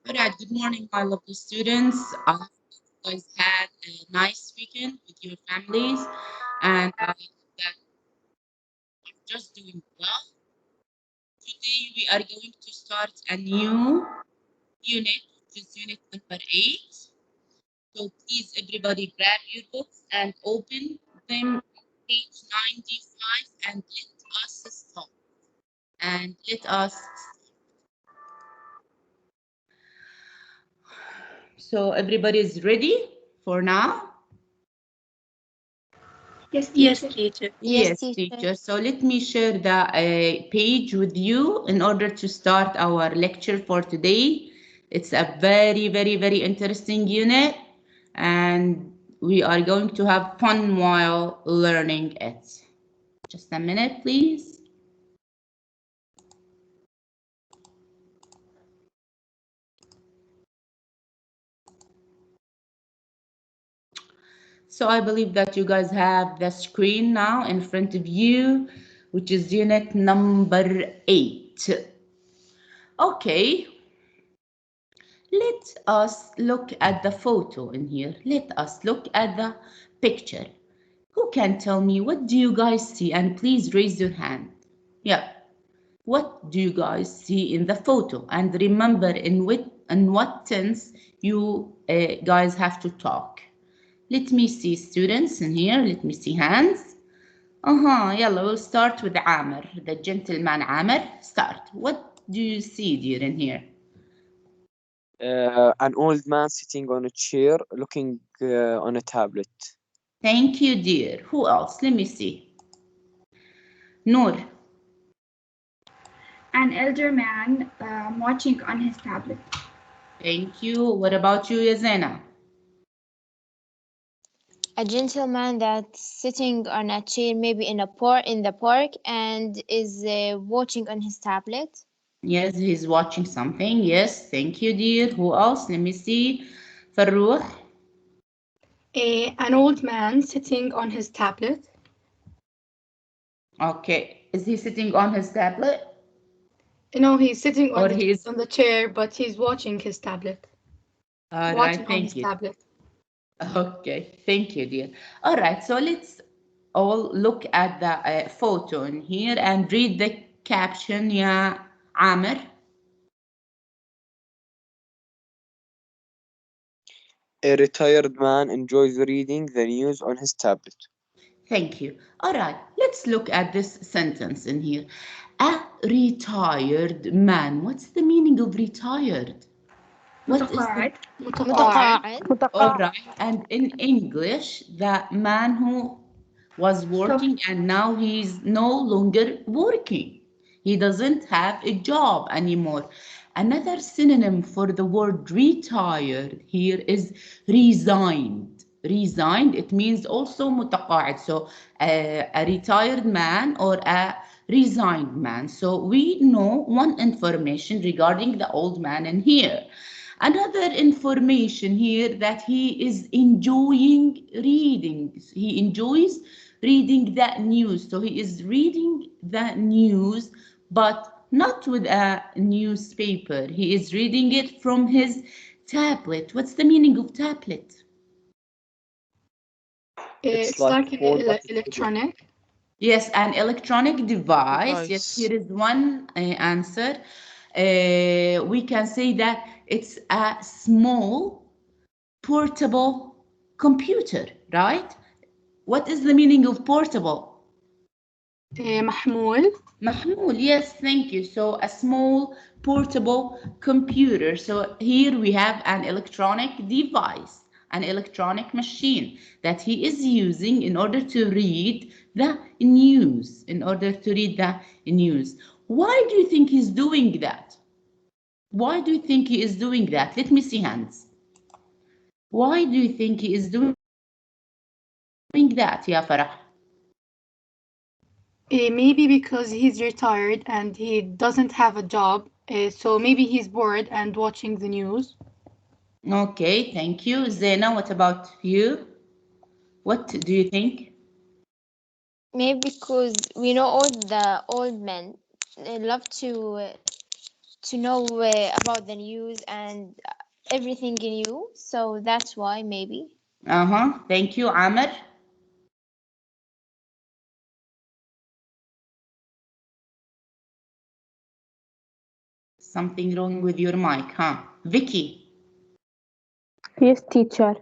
All right, good morning, my lovely students. I hope you guys had a nice weekend with your families, and I hope that you're just doing well. Today, we are going to start a new unit, which is unit number 8. So please, everybody, grab your books and open them at page 95, and let us start. And let us. So everybody is ready for now? Yes, Yes, teacher. teacher. Yes, Yes, teacher. teacher. So let me share the page with you in order to start our lecture for today. It's a very, very, very interesting unit, and we are going to have fun while learning it. Just a minute, please. So I believe that you guys have the screen now in front of you, which is unit number 8. Okay, let us look at the photo in here. Let us look at the picture. Who can tell me what do you guys see? And please raise your hand. Yeah. What do you guys see in the photo? And remember in what tense you guys have to talk. Let me see students in here. Let me see hands. يلا, we'll start with Amr, the gentleman Amr. Start. What do you see, dear, in here? An old man sitting on a chair looking on a tablet. Thank you, dear. Who else? Let me see. Noor. An elder man watching on his tablet. Thank you. What about you, Yazena? A gentleman that's sitting on a chair, maybe in the park, and is watching on his tablet. Yes, he's watching something. Yes, thank you, dear. Who else? Let me see. Farouk. An old man sitting on his tablet. Okay. Is he sitting on his tablet? No, he's sitting Or he's. on the chair, but he's watching his tablet. All right, Watching on thank his you. tablet. Okay, thank you, dear. All right, so let's all look at the photo in here and read the caption, yeah, Amr. A retired man enjoys reading the news on his tablet. Thank you. All right, let's look at this sentence in here. A retired man. What's the meaning of retired? What is the. متقاعد. متقاعد. متقاعد. All right, and in English, the man who was Stop. working and now he's no longer working. He doesn't have a job anymore. Another synonym for the word retired here is resigned. Resigned, it means also متقاعد. So a retired man or a resigned man. So we know one information regarding the old man in here. Another information here that he is enjoying reading. He enjoys reading the news. So he is reading the news, but not with a newspaper. He is reading it from his tablet. What's the meaning of tablet? It's It's like like an phone, but it's bigger. electronic. Yes, an electronic device. Yes, Device. here is one answer. We can say that it's a small portable computer, right? What is the meaning of portable? محمول. محمول, yes, thank you. So a small portable computer. So here we have an electronic device, an electronic machine that he is using in order to read the news, in order to read the news. Why do you think he's doing that? Why do you think he is doing that? Let me see hands. Why do you think he is doing that, يا فرح? Maybe because he's retired and he doesn't have a job. So maybe he's bored and watching the news. Okay, thank you. Zena, what about you? What do you think? Maybe because we know all the old men they love to to know about the news and everything new. So that's why maybe. Thank you, Amr. Something wrong with your mic, huh? Vicky. Yes, teacher.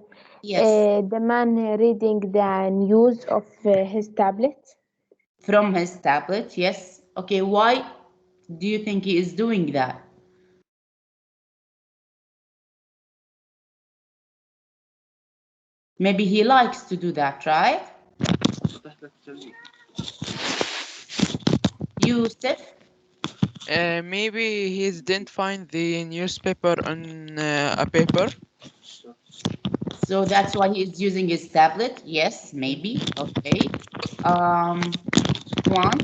Yes. The man reading the news of his tablet. From his tablet. Yes. Okay. Why do you think he is doing that? Maybe he likes to do that, right? Yusuf. Maybe he didn't find the newspaper on a paper. So that's why he is using his tablet. Yes, maybe. Okay. Um, Juan.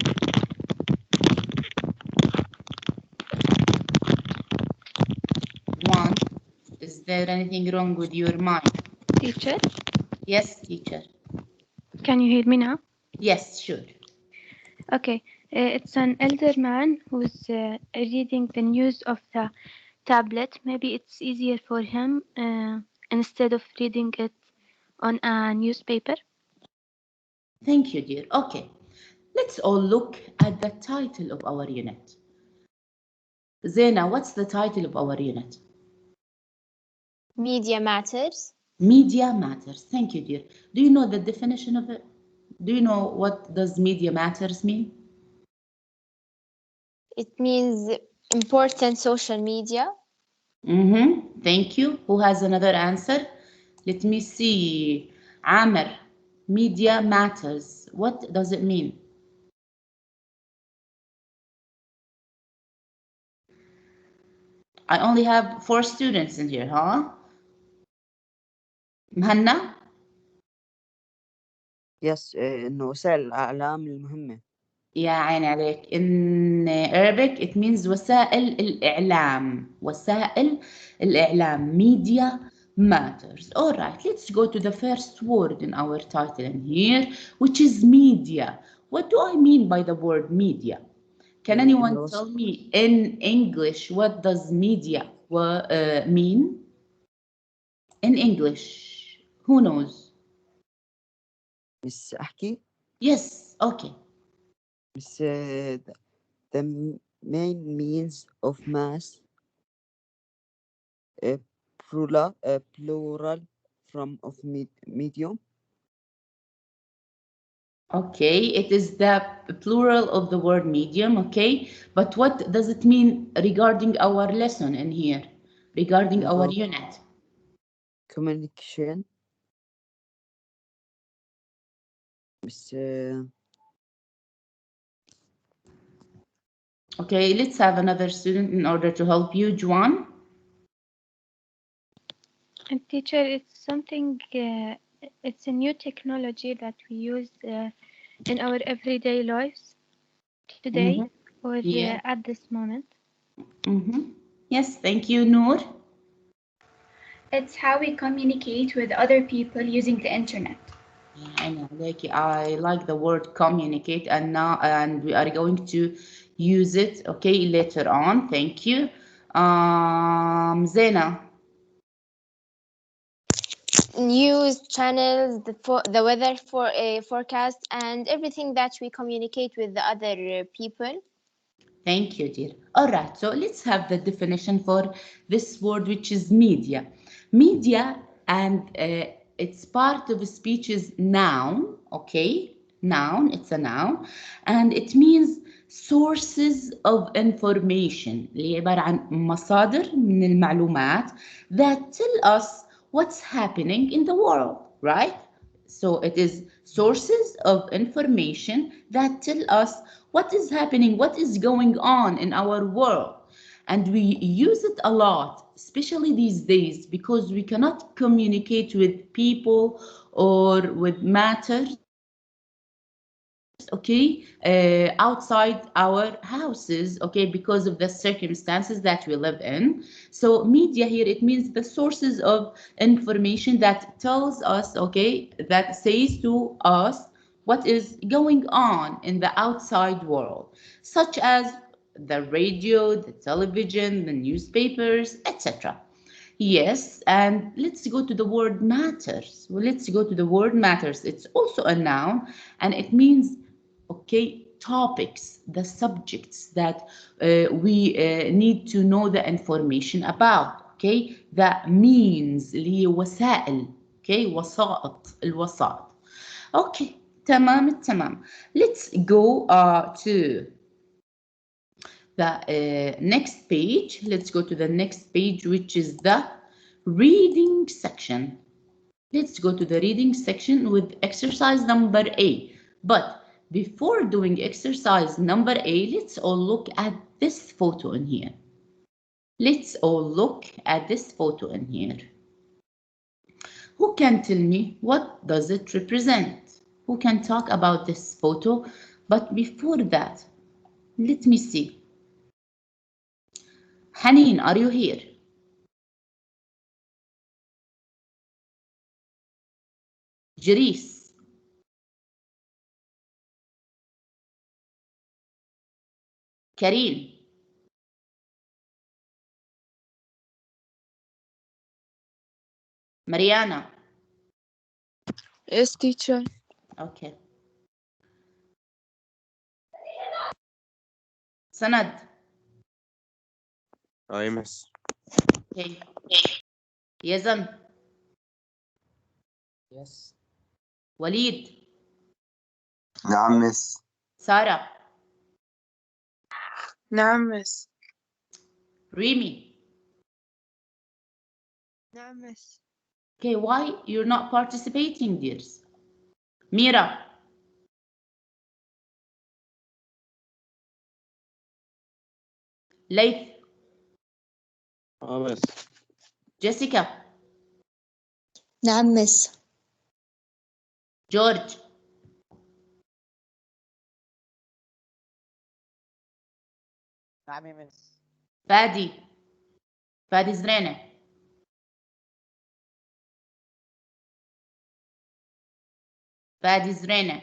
Juan, is there anything wrong with your mic? Teacher, Yes, teacher. can you hear me now? Yes, sure. Okay, it's an elder man who's reading the news of the tablet. Maybe it's easier for him instead of reading it on a newspaper. Thank you, dear. Okay. Let's all look at the title of our unit. Zena, what's the title of our unit? Media matters. Media matters. Thank you, dear. Do you know the definition of it? Do you know what does media matters mean? It means important social media. Thank you. Who has another answer? Let me see. Amr, media matters. What does it mean? I only have 4 students in here, huh? Mhanna? Yes, إنه وسائل الإعلام المهمة. يا عين عليك. In Arabic it means وسائل الإعلام. وسائل الإعلام. Media matters. All right, let's go to the first word in our title in here, which is media. What do I mean by the word media? Can anyone إنه tell me in English what does media mean? In English, who knows? بس أحكي Yes, okay. بس the main means of mass plural from of medium. Okay, it is the plural of the word medium, okay? But what does it mean regarding our lesson in here? Regarding our إنه unit? communication بس Okay, let's have another student in order to help you, Juan. And teacher, it's something. It's a new technology that we use in our everyday lives today or Yeah. at this moment. Yes, thank you, Noor. It's how we communicate with other people using the internet. Yeah, I know. Like I like the word communicate, and we are going to use it, okay, later on. Thank you. Zena. News channels, the weather forecast, and everything that we communicate with the other people. Thank you, dear. All right, so let's have the definition for this word, which is media. Media, and it's part of a speech is noun, okay? Noun, it's a noun, and it means sources of information اللي هي عبارة عن مصادر من المعلومات that tell us what's happening in the world, right? So it is sources of information that tell us what is happening, what is going on in our world. And we use it a lot, especially these days, because we cannot communicate with people or with matters, okay, outside our houses, okay, because of the circumstances that we live in. So media here, it means the sources of information that tells us, okay, that says to us what is going on in the outside world, such as the radio, the television, the newspapers, etc. Yes, and let's go to the word matters. Well, let's go to the word matters. It's also a noun and it means, okay, topics, the subjects that we need to know the information about. Okay, that means اللي هي وسائل. Okay, وسائط الوسائط. Okay, تمام التمام. Let's go to the next page. Let's go to the next page, which is the reading section. Let's go to the reading section with exercise number A. But before doing exercise number A, let's all look at this photo in here. Let's all look at this photo in here. Who can tell me what does it represent? Who can talk about this photo? But before that, let me see. Haneen, are you here? Jeris. Karim. Mariana. Yes, teacher. Okay. Sanad. I miss. Okay. Yazan. Yes. Walid. نعم miss. Sarah. نعم مس. Rimi. نعم مس. Okay, why you're not participating, dears? Mira. Laith. miss. Jessica. نعم مس. George. نعم يا مس. Fadi. Fadi Zrene. Fadi Zrene.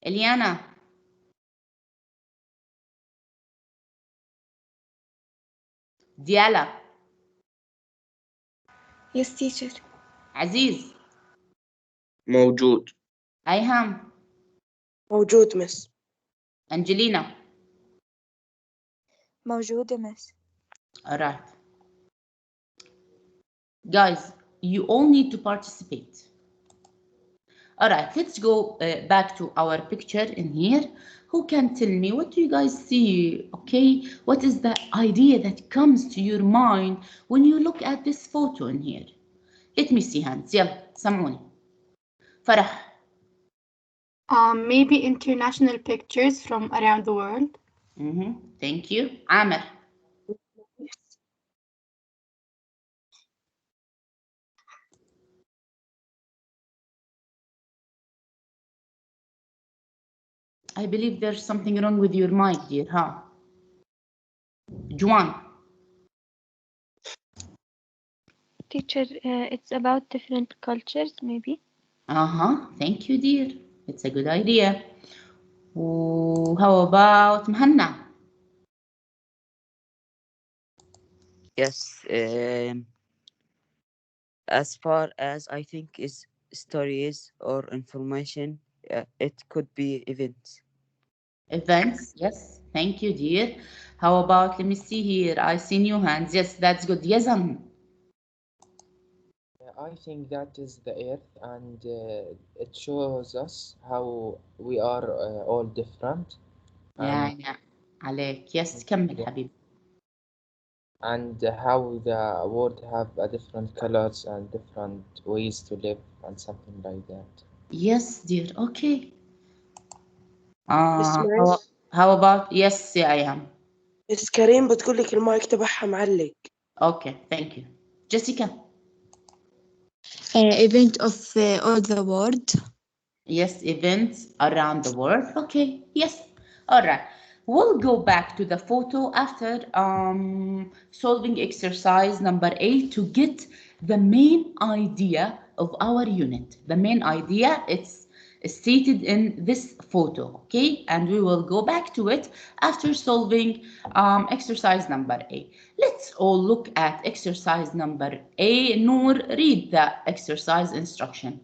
Eliana. Diala. Yes, teacher. Aziz. موجود. Ayham. موجود مس. Angelina. موجودة مس. All right. Guys, you all need to participate. All right, let's go back to our picture in here. Who can tell me what do you guys see? Okay, what is the idea that comes to your mind when you look at this photo in here? Let me see hands. يلا سمعوني. فرح. Maybe international pictures from around the world. Thank you. عامر. I believe there's something wrong with your mic, dear, huh? Juan. Teacher, it's about different cultures, maybe. Thank you, dear. It's a good idea. How about Mhanna? Yes. As far as I think is stories or information, it could be events. Events, yes. Thank you, dear. How about, let me see here. I see new hands. Yes, that's good. Yazan. I think that is the earth, and it shows us how we are all different, and Yeah. عليك. Yes, كمل yeah, حبيبي. and how the world have a different colors and different ways to live and something like that. Yes, dear. Okay. بس How, معلش how about, yes, yeah, I am. بس كريم بتقول لك المايك تبعها معلق. Okay, thank you. Jessica. Event of all the world. Yes, events around the world. Okay, yes. All right. We'll go back to the photo after solving exercise number 8 to get the main idea of our unit. The main idea, stated in this photo, okay? And we will go back to it after solving exercise number A. Let's all look at exercise number A. Noor, read the exercise instruction.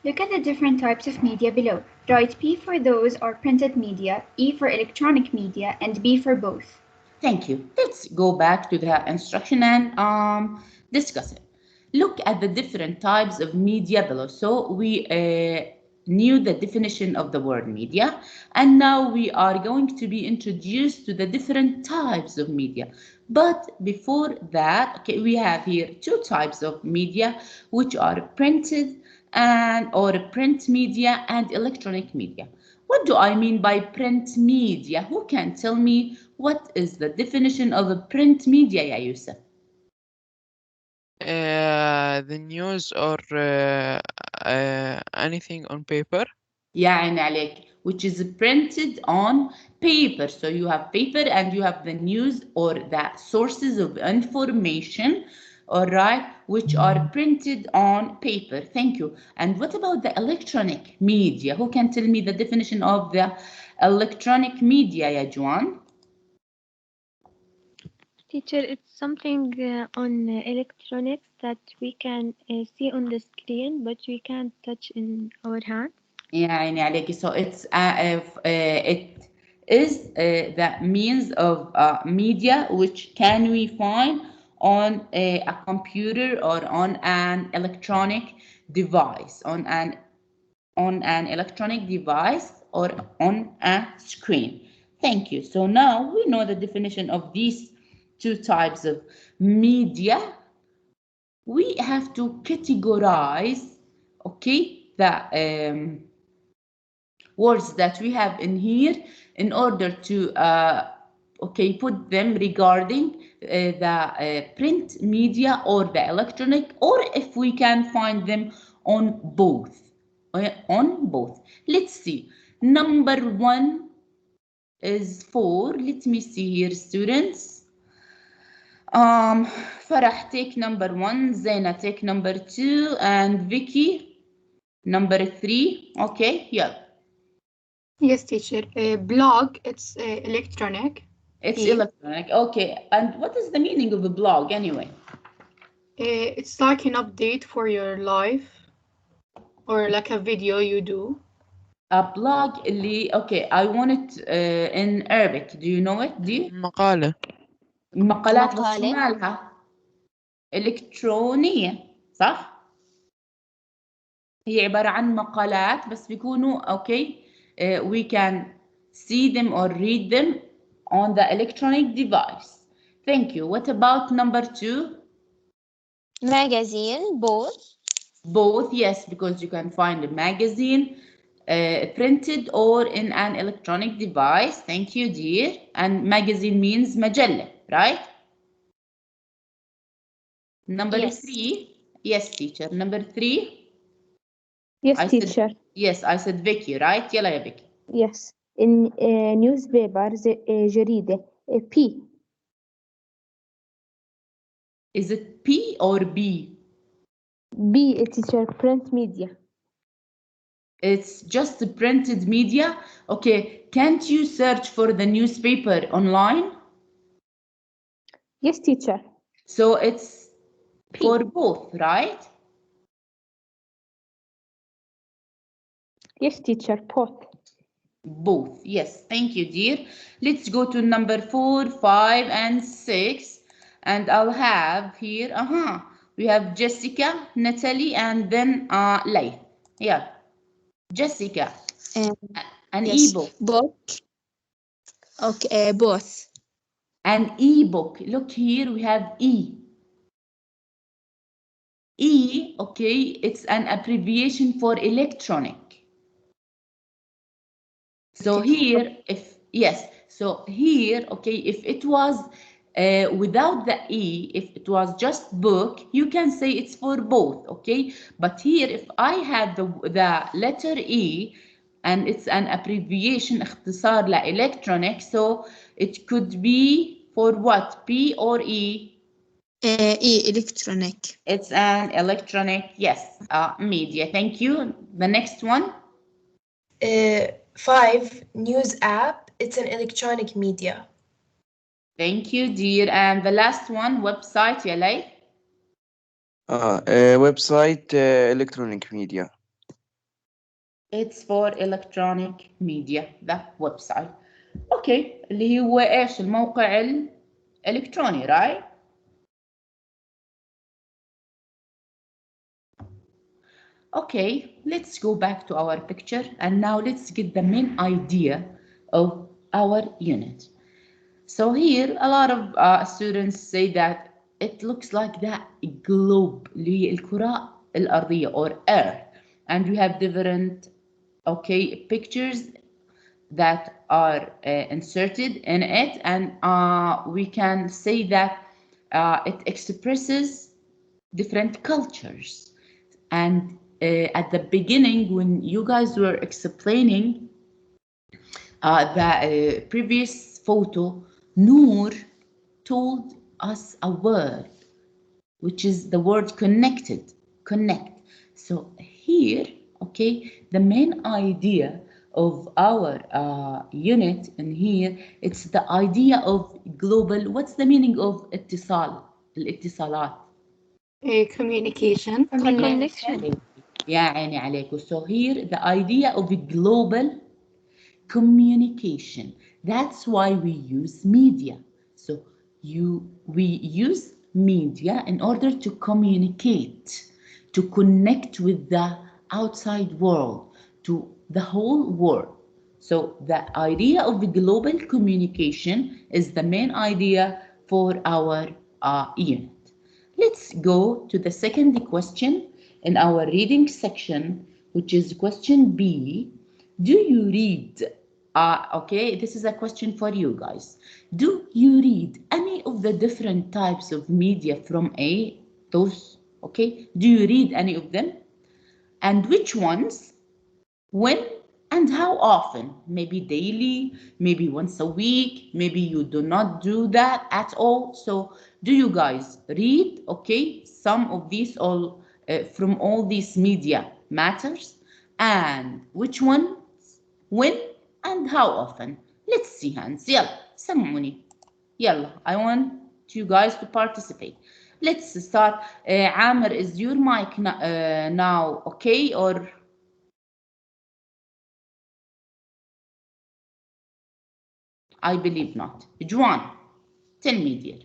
Look at the different types of media below. Write P for those are printed media, E for electronic media, and B for both. Thank you. Let's go back to the instruction and discuss it. Look at the different types of media below. So we knew the definition of the word media, and now we are going to be introduced to the different types of media. But before that, okay, we have here two types of media, which are printed and or print media and electronic media. What do I mean by print media? Who can tell me what is the definition of a print media, ya Yusuf? The news or anything on paper. يعني عليك, which is printed on paper. So you have paper and you have the news or the sources of information, all right, which are printed on paper. Thank you. And what about the electronic media? Who can tell me the definition of the electronic media, ya Juan? Teacher, it's something on electronics that we can see on the screen, but we can't touch in our hand. يعني عليكي. So it's it is the means of media which can we find on a computer or on an electronic device, on an electronic device or on a screen. Thank you. So now we know the definition of these two types of media. We have to categorize, okay, the words that we have in here in order to okay, put them regarding the print media or the electronic, or if we can find them on both. On both. Let's see. Number one is for, let me see here, students. Farah, take number one, Zaina, take number two, and Vicky, number three. Okay, yeah. Yes, teacher. Blog, it's electronic. It's E. electronic. Okay. And what is the meaning of a blog anyway? It's like an update for your life or like a video you do. A blog اللي okay, I want it in Arabic. Do you know it? Do you? مقالة. مقالات بس شو مقالة. مالها؟ إلكترونية صح؟ هي عبارة عن مقالات بس بيكونوا okay, we can see them or read them on the electronic device. Thank you. What about number two? Magazine, both. Both, yes, because you can find a magazine printed or in an electronic device. Thank you, dear. And magazine means مجلة, right? Number Yes. three. Yes, teacher. Number three. Yes, I said teacher. yes. I said Vicky, right? يلا يا Vicky. Yes. In newspaper, جريدة. P. Is it P or B? B, teacher, print media. It's just the printed media. Okay. Can't you search for the newspaper online? Yes, teacher. So it's P. for both, right? Yes, teacher, both. Both. Yes. Thank you, dear. Let's go to number 4, 5, and 6. And I'll have here, we have Jessica, Natalie, and then Leigh. Yeah. Jessica, an Yes, ebook. book. Okay, both. An ebook. Look here, we have E. E, okay, it's an abbreviation for electronic. So Okay. here, if yes, so here, okay, if it was without the E, if it was just book, you can say it's for both, okay? But here, if I had the letter E, and it's an abbreviation, اختصار electronic, so it could be for what? P or E? Electronic. It's an electronic, yes, media. Thank you. The next one. 5. News app. It's an electronic media. Thank you, dear. And the last one, website, Yalay. Website, electronic media. It's for electronic media, the website. اوكي اللي هو ايش الموقع الالكتروني right. Okay, let's go back to our picture and now let's get the main idea of our unit. So here a lot of students say that it looks like the globe اللي هي الكرة الأرضية or earth, and we have different okay pictures that are inserted in it, and we can say that it expresses different cultures. And at the beginning, when you guys were explaining the previous photo, Noor told us a word, which is the word connected, connect. So here, okay, the main idea of our unit in here, it's the idea of global. What's the meaning of اتصال؟ الاتصالات. Communication. Connection. يا عيني عليكم. So here the idea of global communication. That's why we use media. So we use media in order to communicate, to connect with the outside world, to the whole world. So the idea of the global communication is the main idea for our unit. Let's go to the second question in our reading section, which is question B. Do you read? Okay, this is a question for you guys. Do you read any of the different types of media from A? Those, okay? Do you read any of them? And which ones? When and how often? Maybe daily, maybe once a week, maybe you do not do that at all. So do you guys read, okay, some of these all from all these media matters? And which one, when, and how often? Let's see hands. يلا سمعوني. يلا, I want you guys to participate. Let's start. Amr, is your mic now okay, or I believe not. Juan, tell me, dear.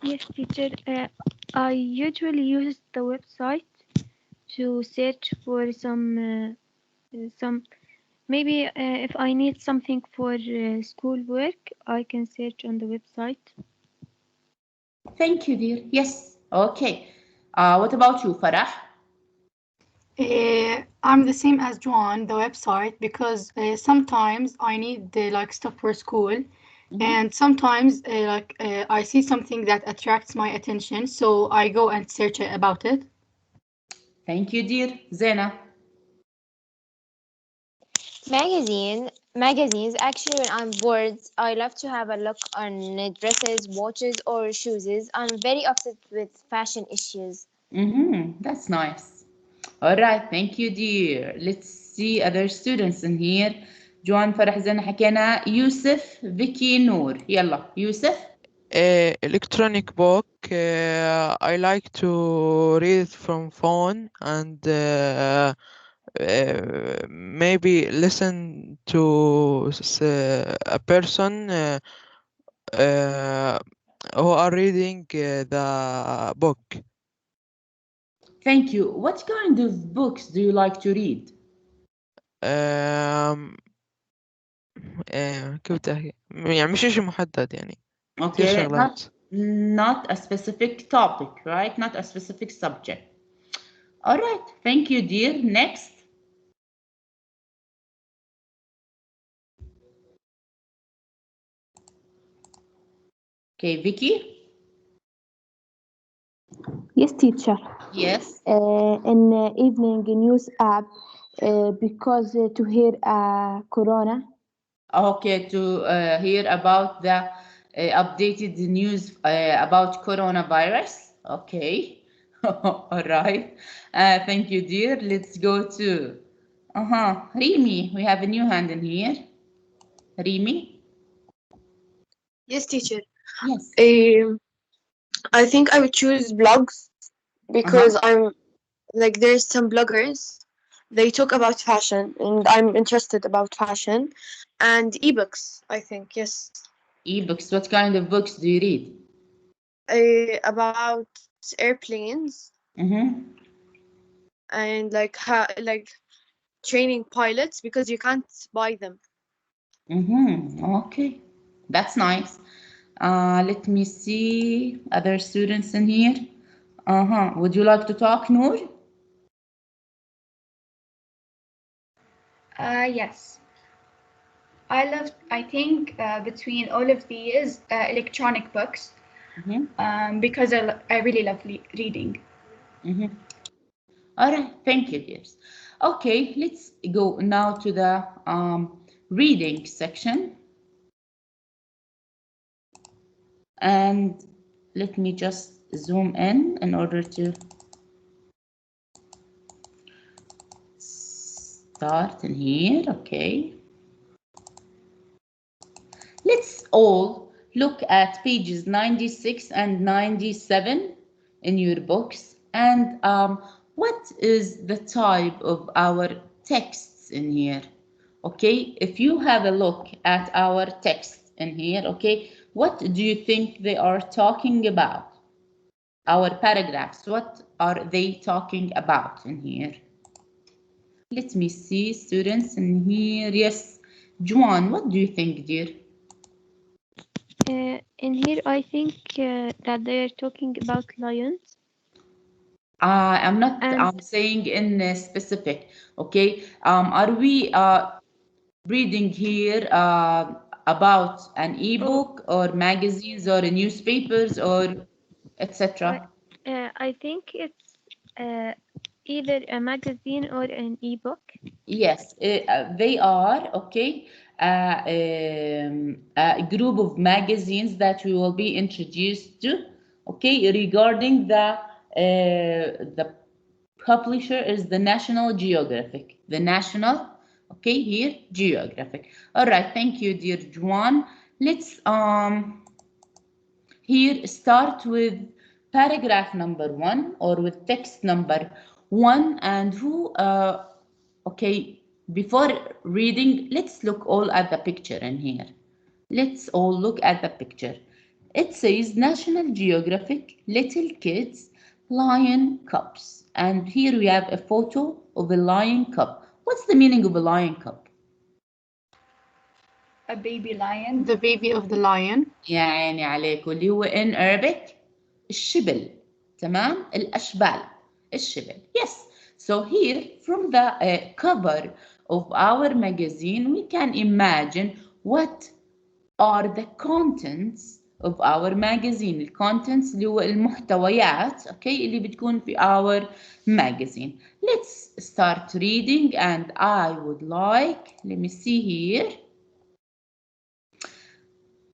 Yes, teacher. I usually use the website to search for some maybe if I need something for school work, I can search on the website. Thank you, dear. Yes. Okay. What about you, Farah? I'm the same as Joan, the website, because sometimes I need like stuff for school, and sometimes I see something that attracts my attention, so I go and search about it. Thank you, dear. Zena. Magazines. Actually, when I'm bored, I love to have a look on dresses, watches, or shoes. I'm very obsessed with fashion issues. That's nice. All right. Thank you, dear. Let's see other students in here. جوان فرح زين حكينا يوسف فيكي نور يلا يوسف. Electronic book. I like to read it from phone and maybe listen to a person uh, who are reading the book. Thank you. What kind of books do you like to read? كيف بدي أحكي يعني مش إشي محدد يعني كتير Okay, شغلات. not a specific topic, right? Not a specific subject. All right. Thank you, dear. Next. Okay, Vicky. Yes, teacher. Yes. In evening news app because to hear corona. Okay, to hear about the updated the news about coronavirus. Okay. All right. Thank you, dear. Let's go to Rimi. We have a new hand in here. Rimi? Yes, teacher. Yes. I think I would choose blogs Uh-huh. because I'm like there's some bloggers they talk about fashion and I'm interested about fashion and ebooks. I think yes, Ebooks. What kind of books do you read? about airplanes Mm-hmm. and like how like training pilots because you can't buy them. Mm-hmm. Okay. That's nice. Let me see other students in here. Uh-huh. Would you like to talk, Noor? Yes. I think between all of these, electronic books, Mm-hmm. because I really love reading. Mm-hmm. All right. Thank you, dears. Okay, let's go now to the reading section. And let me just zoom in order to start in here. Okay. Let's all look at pages 96 and 97 in your books. And what is the type of our texts in here? Okay, if you have a look at our text in here, okay, what do you think they are talking about? Our paragraphs, what are they talking about in here? Let me see, students in here. Yes, Juan, what do you think, dear? In here, I think that they are talking about lions. I'm not And I'm saying in specific, okay? Are we reading here about an oh, ebook or magazines or newspapers or I, etc.? I think it's uh, either a magazine or an ebook. Yes, they are, okay. A group of magazines that we will be introduced to, okay, regarding the publisher is the National Geographic. The National, okay, here, Geographic. All right, thank you, dear Juan. Let's here start with paragraph number one or with text number one and who okay, before reading, let's look all at the picture in here. Let's all look at the picture. It says National Geographic Little Kids Lion Cubs. And here we have a photo of a lion cub. What's the meaning of a lion cub? A baby lion. The baby of the lion. يا عيني عليك واللي هو in Arabic الشبل تمام الأشبال الشبل yes so here from the cover of our magazine we can imagine what are the contents of our magazine the contents اللي هو المحتويات okay اللي بتكون في our magazine let's start reading and I would like let me see here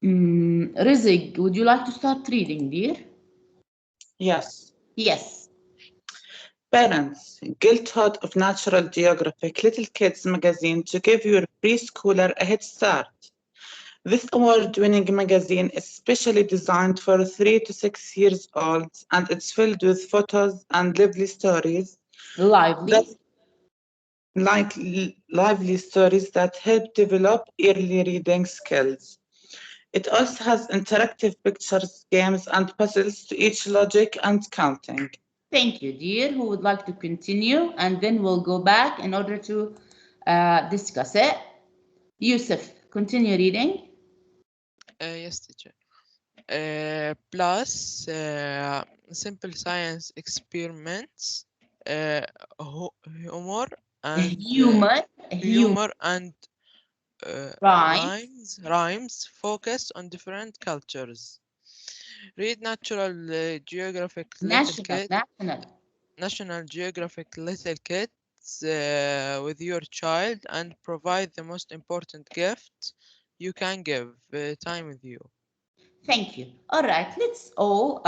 Rizig, would you like to start reading, dear? Yes. Yes. Parents, get hold of Natural Geographic Little Kids magazine to give your preschooler a head start. This award-winning magazine is specially designed for 3 to 6 years old and it's filled with photos and lively stories that Lively. like lively stories that help develop early reading skills. It also has interactive pictures, games, and puzzles to teach logic and counting. Thank you, dear. Who would like to continue? And then we'll go back in order to discuss it. Yusuf, continue reading. Yes, teacher. Plus simple science experiments, uh, humor and Humor. Humor. humor and Right. rhymes focused on different cultures. Read National. National. National Geographic Little Kids with your child and provide the most important gift you can give time with you. Thank you. All right, let's all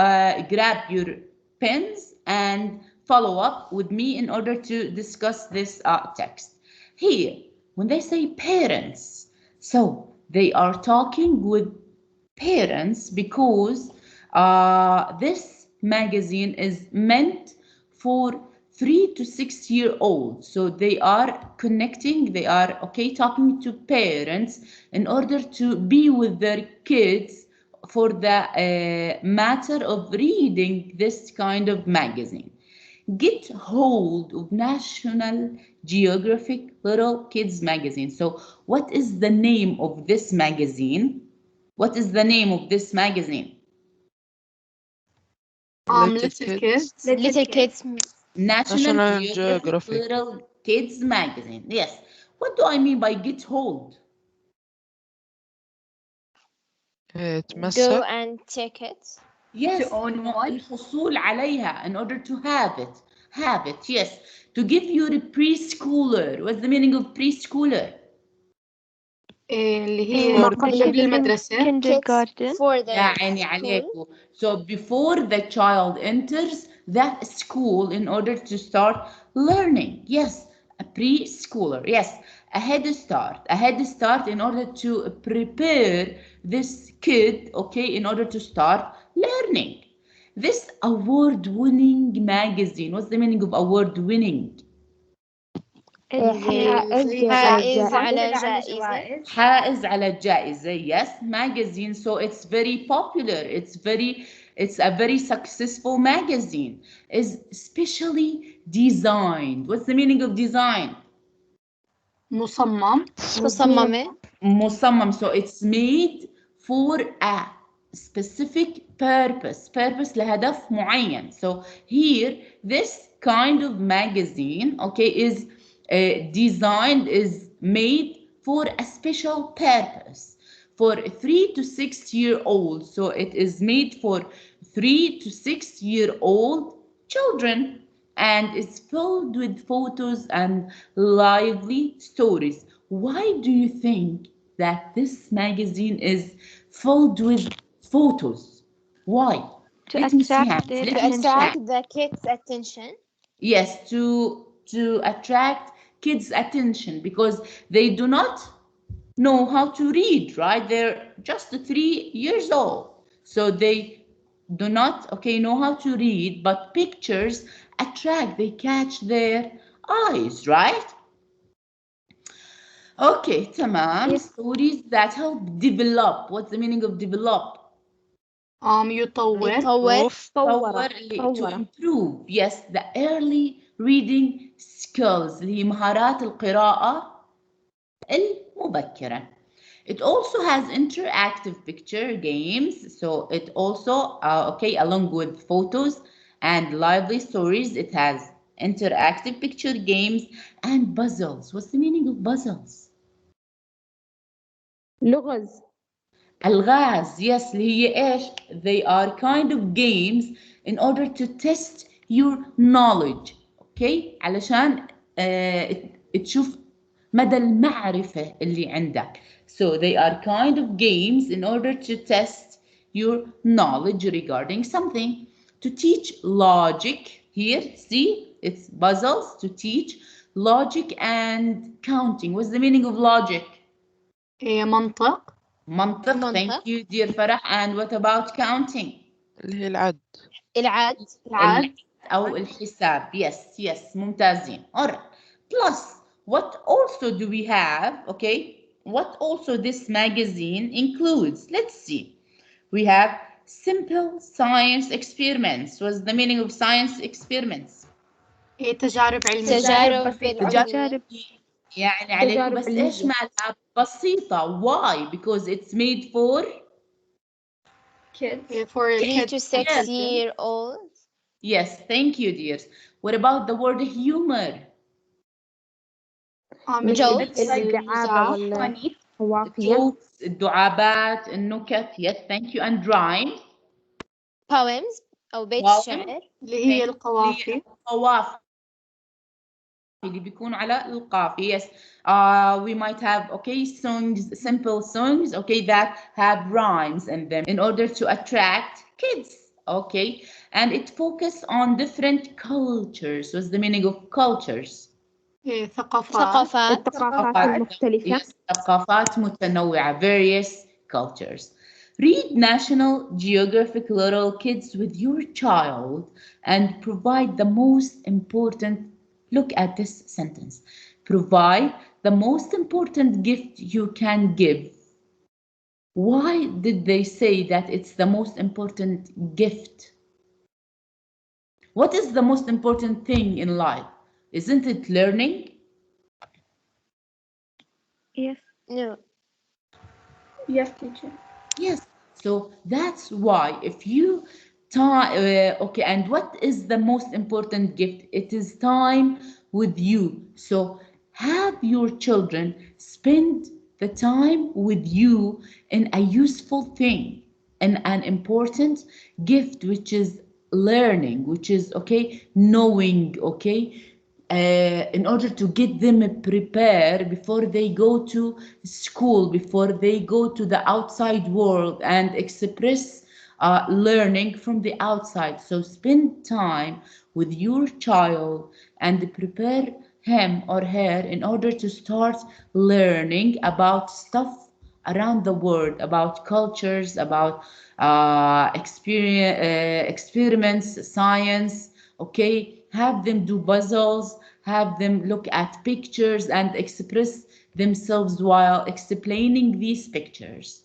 grab your pens and follow up with me in order to discuss this text. Here, when they say parents, so they are talking with parents because this magazine is meant for 3 to 6 year olds. So they are connecting, they are okay talking to parents in order to be with their kids for the matter of reading this kind of magazine. Get hold of National Geographic Little Kids magazine. So what is the name of this magazine? What is the name of this magazine? Little Little Kids. Kids. Little kids. National National Geographic Geographic. Little Kids magazine. Yes. What do I mean by get hold? Go تمسك. and check it. Yes, To own إنه one. الحصول عليها in order to have it. Have it, yes. To give you a preschooler. What's the meaning of preschooler? اللي هي For قبل kids in المدرسة. Kids kindergarten. for يا the عيني school. عليكم. So before the child enters that school in order to start learning. Yes, a preschooler. Yes, a head start. A head start in order to prepare this kid, okay, in order to start learning. This award-winning magazine. What's the meaning of award-winning? It's حائز على حائز الجائزة. على حاصل على جائزة. جوائز. حائز على الجائزة. Yes, magazine. So it's very popular. It's a very successful magazine. Is specially designed. What's the meaning of design? مصمم. تصميم. مصممة. مصمم. So it's made for a specific purpose. Purpose لهدف معين. So here, this kind of magazine, okay, is designed, is made for a special purpose for 3 to 6 year olds. So it is made for 3 to 6 year old children and it's filled with photos and lively stories. Why do you think that this magazine is filled with photos? Why? to Let me see attract hands. their Let To me see attention. hands. attract the kids' attention. Yes, to attract kids' attention because they do not know how to read, right? They're just 3 years old. So they do not, okay, know how to read, but pictures attract, they catch their eyes, right? Okay, tamam. Yes, Stories that help develop. What's the meaning of develop? يطور. يطور. proof. Power to طورة. improve. Yes, the early reading skills اللي هي مهارات القراءة المبكرة. It also has interactive picture games. So it also, okay, along with photos and lively stories, it has interactive picture games and puzzles. What's the meaning of puzzles? لغز. الغاز. Yes, اللي هي ايش؟ They are kind of games in order to test your knowledge. Okay? علشان تشوف مدى المعرفة اللي عندك. So they are kind of games in order to test your knowledge regarding something. To teach logic. Here, see, it's puzzles to teach logic and counting. What's the meaning of logic? منطق. منطق. Thank منطق. you, dear Farah. And what about counting? اللي هي العد. العد. العد. أو الحساب. Yes, yes. ممتازين. Alright. Plus, what also do we have? Okay. What also this magazine includes? Let's see. We have simple science experiments. What's the meaning of science experiments? تجارب علمية. تجارب تجارب علمية. تجارب. يعني عليكم تجارب بس ايش علمية. مالها بسيطة. Why? Because it's made for Kids. for 3 kids. to 6 yes. year old. Yes, thank you, dears. What about the word humor? مثل Jokes. الدعابة المزاح. والقوافية. Jokes, الدعابات, النكت. Yes, thank you. And rhyme. poems أو بيت Poem. الشعر. اللي هي Thank you. القوافي. القوافي. القافية اللي بيكونوا على القافية. Yes. We might have okay songs, simple songs, okay, that have rhymes in them in order to attract kids. Okay, and it focus on different cultures. What's the meaning of cultures? ثقافات. الثقافات المختلفة. Yes, ثقافات متنوعة, various cultures. Read National Geographic Little Kids with your child and provide the most important. Look at this sentence. Provide the most important gift you can give. Why did they say that it's the most important gift? What is the most important thing in life? Isn't it learning? Yes. No. Yes, teacher. Yes. So that's why if you time, okay, and what is the most important gift? It is time with you. So have your children spend the time with you in a useful thing and an important gift, which is learning, which is okay, knowing, okay, in order to get them prepared before they go to school, before they go to the outside world and express learning from the outside. So spend time with your child and prepare him or her in order to start learning about stuff around the world, about cultures, about experiments, science. Okay, have them do puzzles, have them look at pictures and express themselves while explaining these pictures.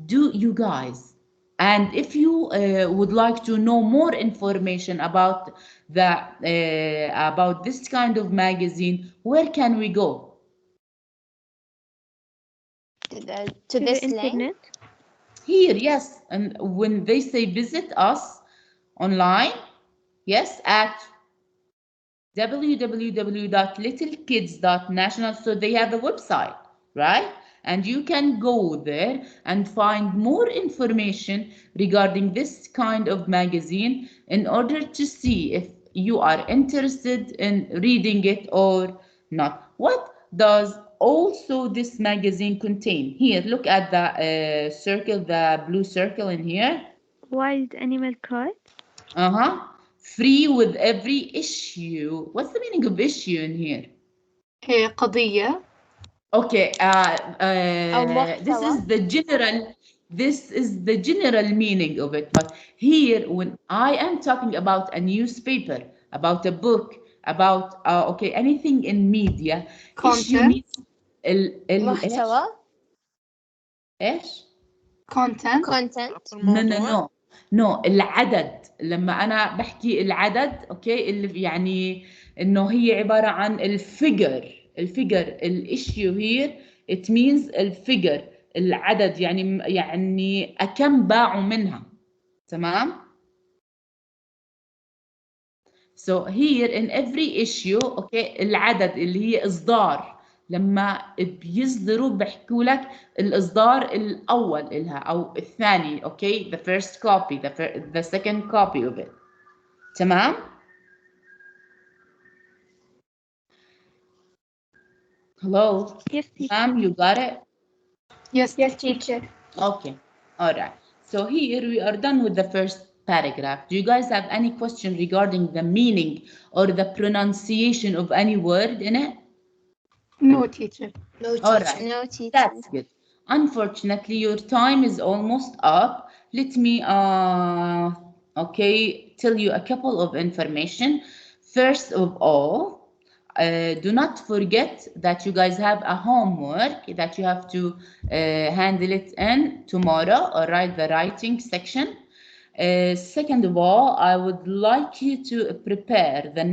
Do you guys? And if you would like to know more information about this kind of magazine, where can we go? To To the this link. internet. Here, yes. And when they say visit us online, yes, at www.littlekids.national. So they have a website, right? And you can go there and find more information regarding this kind of magazine in order to see if you are interested in reading it or not. What does also this magazine contain? Here, look at the circle, the blue circle in here. Wild animal cards. Uh-huh. Free with every issue. What's the meaning of issue in here? قضية. Okay, أو this محتوى. is the general meaning of it. But here, when I am talking about a newspaper, about a book, about okay, anything in media, issue Content. means إيش؟ محتوى. إيش؟ Content. Content. نو العدد. لما انا بحكي العدد اوكي اللي يعني انه هي عباره عن الفيجر الاشيو هير it means الفيجر العدد يعني كم باعوا منها. تمام. So here in every issue okay العدد اللي هي إصدار لما بيصدروا بيحكوا لك الإصدار الأول إلها أو الثاني okay the first copy the second copy of it. تمام. Hello. Yes, teacher. Ma'am, you got it? Yes. Yes, teacher. Okay. All right. So here we are done with the first paragraph. Do you guys have any question regarding the meaning or the pronunciation of any word in it? No, teacher. No, All teacher. right. No, teacher. That's good. Unfortunately, your time is almost up. Let me okay tell you a couple of information. First of all, do not forget that you guys have a homework that you have to handle it in tomorrow or write the writing section. Second of all, I would like you to prepare the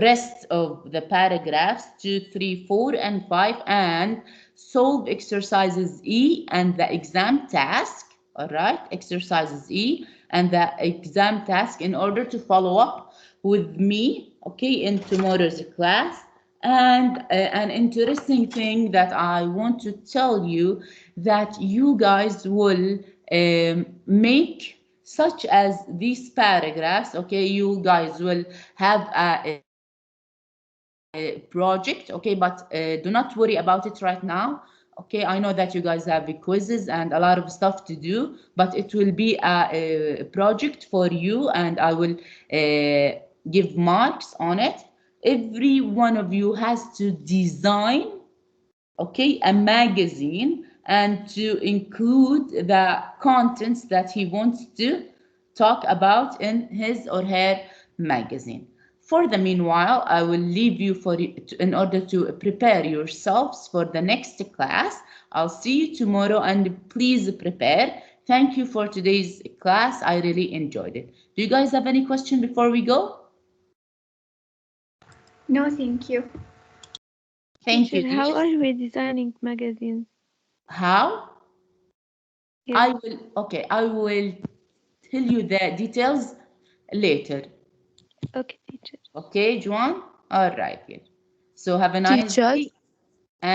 rest of the paragraphs 2, 3, 4, and 5 and solve exercises E and the exam task. All right, exercises E and the exam task in order to follow up with me, okay, in tomorrow's class. And an interesting thing that I want to tell you that you guys will make such as these paragraphs. Okay, you guys will have a project, okay, but do not worry about it right now. Okay, I know that you guys have quizzes and a lot of stuff to do, but it will be a project for you, and I will give marks on it. Every one of you has to design, okay, a magazine, and to include the contents that he wants to talk about in his or her magazine. For the meanwhile, I will leave you in order to prepare yourselves for the next class. I'll see you tomorrow, and please prepare. Thank you for today's class. I really enjoyed it. Do you guys have any question before we go? No, thank you. Thank you, Teacher, how Dish. are we designing magazines? How? Yes. I will tell you the details later. Okay, teacher. Okay, Juan? All right, good. So have a nice Teacher, day.